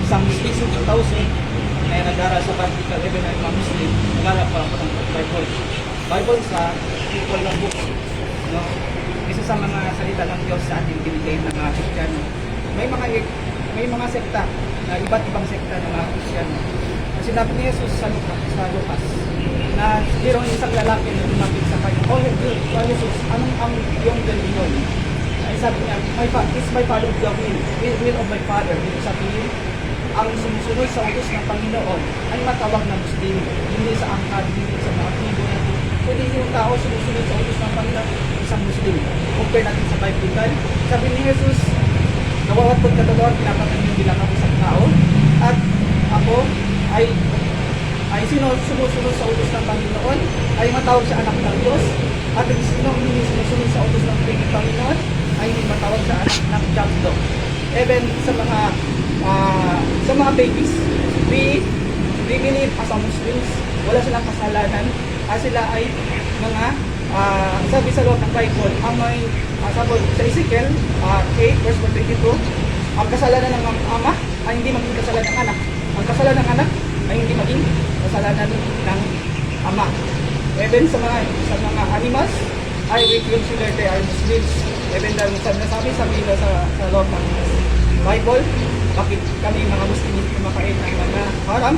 isang Muslim 2,000 na nag-aaral sa Vertical Even na mga Muslim, nag-aaral pa ako ng Bible. Bible sa equal na book. No? Isa sa mga salita ng Diyos sa ating binigay ng mga Kristiyano. May mga sekta, iba't ibang sekta ng mga Kristiyano. Sinabi ni Jesus sa Lucas na mayroong isang lalaki na lumapit sa kanya. Oh, Jesus, anong ang iyong reliyon? Ay sabi niya, is my father the will of my father. Ibig sabihin, ang sumusunod sa utos ng Panginoon ay matawag na Muslim, hindi sa angkan, hindi sa mga tribo natin. Pwede yung tao sumusunod sa utos ng Panginoon, isang Muslim. Compare natin sa Bible. Sabi ni Jesus, nawawat ko't katulad, pinapatan yung bilang ako isang tao. At ako ay sino sumusunod sa utos ng Panginoon ay matawag siya anak ng Diyos. At sino hindi sumusunod sa utos ng Panginoon ay hindi matawag siya anak ng Diablo. Even sa mga babies, we believe as a Muslims, wala silang kasalanan. Sila ay mga sabi sa loob ng Bible, ang may sabi sa Ezekiel 8 verse 22, ang kasalanan ng ama ay hindi maging kasalanan ng anak. Ang kasalanan ng anak ay hindi maging kasalanan ng ama. Even sa mga animals, ay we consider they are Muslims. Even dahil sabi sa loob ng Bible, bakit kami mga Muslim hindi kumakain ng mga haram?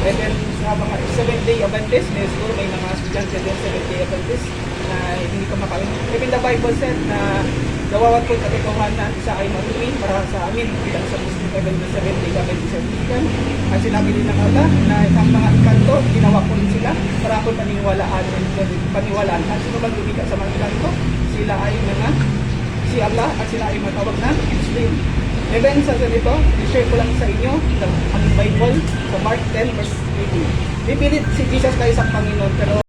And then sa mga 7-day Adventist, may siguro may mga estudyante din 7-day Adventist na hindi kumakain. Even the Bible said na nawawat ko katotohanan isa ay matuwin para sa amin bilang sa Muslim even the 7-day Adventist certificate. At sinabi din ng Allah na ang mga ikanto, ginawa ko rin sila para ako paniwalaan. At sino man lumika sa mga ikanto, sila ay mga si Allah at sila ay matawag na Muslim. Even sa ganito, i-share ko lang sa inyo ang Bible sa Mark 10 verse 18. Pipilit si Jesus kayo sa Panginoon pero